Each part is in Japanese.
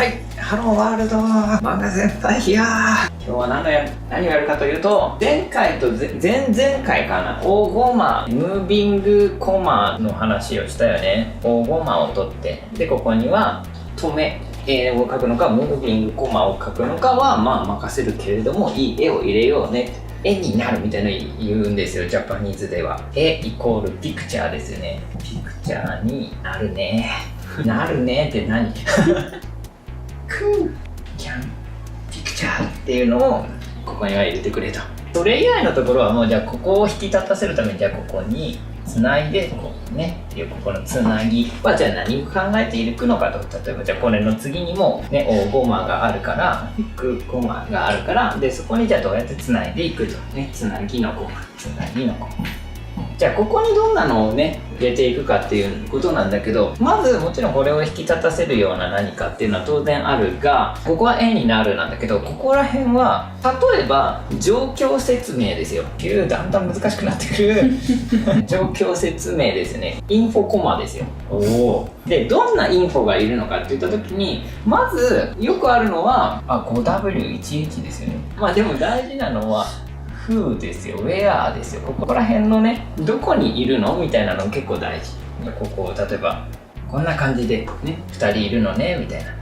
はい、ハローワールド漫画先輩や今日は何をやるかというと、前回と前々回かな、大ゴマムービングコマの話をしたよね。大ゴマを取って、でここには止め絵を描くのかムービングコマを描くのかはまあ任せるけれども、いい絵を入れようね、絵になるみたいなの言うんですよ、ジャパニーズでは。絵イコールピクチャーですよね。ピクチャーになるねなるねって何クーキャンピクチャーっていうのをここには入れてくれと。それ以外のところはもう、じゃあここを引き立たせるために、じゃあここにつないでこうねっていう、ここのつなぎはじゃあ何を考えていくのかと。例えばじゃあこれの次にもね大ゴマがあるから、ピクゴマがあるから、でそこにじゃあどうやってつないでいくとね、つなぎのゴマ、つなぎのゴマ。じゃあここにどんなのをね入れていくかっていうことなんだけど、まずもちろんこれを引き立たせるような何かっていうのは当然あるが、ここは絵になるなんだけど、ここら辺は例えば状況説明ですよ。だんだん難しくなってくる状況説明ですね。インフォコマですよ。でどんなインフォがいるのかっていった時に、まずよくあるのは5W11 ですよね。まあでも大事なのはWho ですよ、Where ですよ。ここら辺のね、どこにいるのみたいなの結構大事。ここ例えばこんな感じでね、2人いるのねみたいな。こ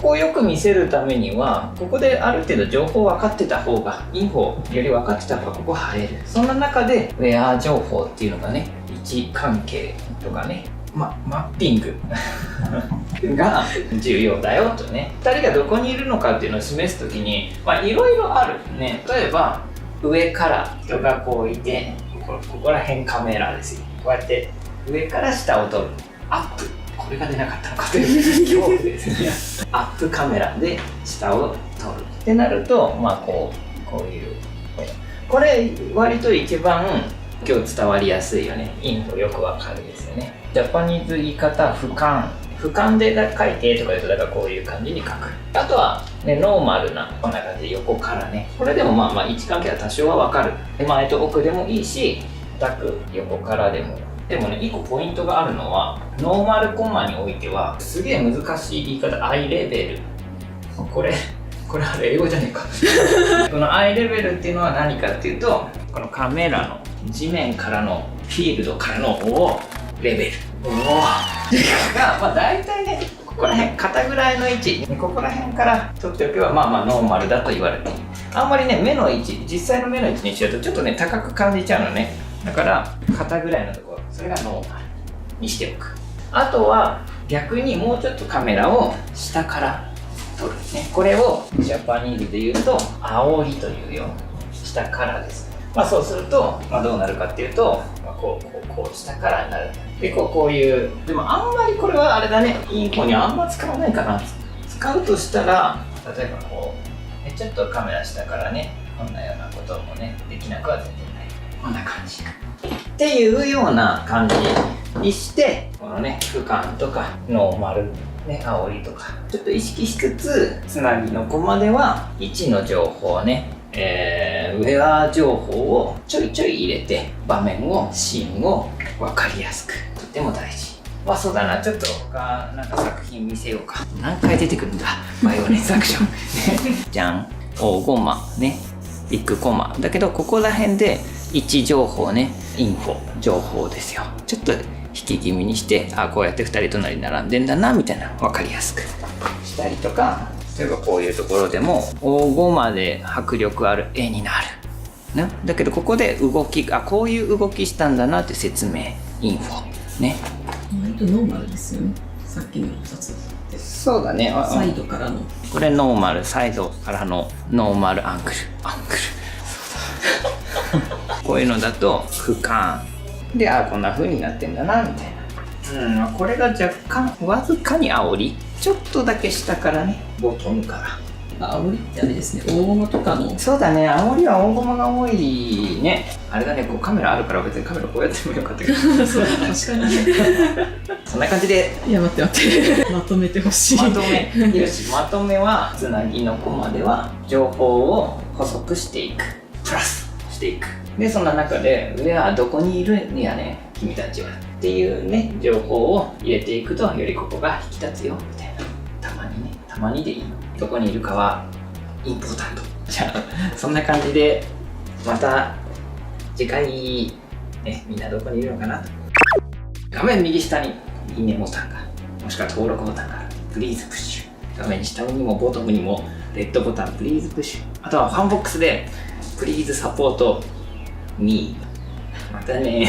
こをよく見せるためには、ここである程度情報分かってた方が、インフォより分かってた方がここ入れる。そんな中で Where 情報っていうのがね、位置関係とかね、マッピングが重要だよとね。2人がどこにいるのかっていうのを示すときに、いろいろあるね。例えば上から人がこういて、ここら辺カメラですよ。こうやって上から下を撮る。アップ。これが出なかったのかという恐怖ですね。アップカメラで下を撮る。ってなると、こういう。これ割と一番今日伝わりやすいよね。インフォよくわかるですよね。ジャパニーズ言い方、俯瞰で書いてとか言うと、だからこういう感じに書く。あとは、ね、ノーマルなこんな感じで横からね、これでも位置関係は多少はわかる。前と奥でもいいし、横からでも。でもね、1個ポイントがあるのは、ノーマルコマにおいてはすげえ難しい言い方、アイレベル。これあれ英語じゃねえかこのアイレベルっていうのは何かっていうと、このカメラの地面からのフィールドからのレベルが大体ね、ここら辺肩ぐらいの位置、ここら辺から取っておけばノーマルだと言われている。あんまりね、目の位置、実際の目の位置にしちゃうとちょっとね高く感じちゃうのね。だから肩ぐらいのところ、それがノーマルにしておく。あとは逆にもうちょっとカメラを下から撮るね。これをジャパニーズで言うと煽りというよ。下からですね。そうすると、どうなるかっていうと、こう下からになる。でこういう、でもあんまりこれはあれだね、インフォにあんま使わないかな。使うとしたら、例えばちょっとカメラ下からね、こんなようなこともねできなくは全然ない。こんな感じっていうような感じにして、このね俯瞰とかノーマルね、煽りとかちょっと意識しつつ、つなぎのコマでは位置の情報をね、ウェア情報をちょいちょい入れて、場面をシーンを分かりやすく、とっても大事。そうだな、ちょっと他なんか作品見せようか。何回出てくるんだ、バイオレンスアクションじゃん、大ゴマね、ビッグコマだけど、ここら辺で位置情報ね、インフォ情報ですよ。ちょっと引き気味にして、こうやって2人隣に並んでんだなみたいな分かりやすくしたりとか、例えばこういうところでも大ゴマで迫力ある絵になる、ね、だけどここで動き、こういう動きしたんだなって説明、インフォね。割とノーマルですよね、さっきの2つって。そうだね、サイドからのこれノーマル、サイドからのノーマルアングルこういうのだと俯瞰で、こんな風になってんだなみたいな。これが若干わずかに煽り、ちょっとだけ下からね、ボトムから。煽りってあれですね、大ゴマとかの。そうだね、煽りは大ゴマが多いね。あれだね、カメラあるから別にカメラこうやってもよかったけどそう、確かにそんな感じで。いや、待ってまとめてほしい。まとめはつなぎのコマでは情報を補足していく、プラスしていく。でそんな中で、上はどこにいるんやね君たちはっていうね情報を入れていくと、よりここが引き立つよみたいな。たま何でいいの？どこにいるかはインポータント。じゃあそんな感じでまた次回ね、みんなどこにいるのかな。画面右下にいいねボタンが、もしくは登録ボタンがある。プリーズプッシュ。画面下にもボトムにもレッドボタンプリーズプッシュ。あとはファンボックスでプリーズサポートミー。またね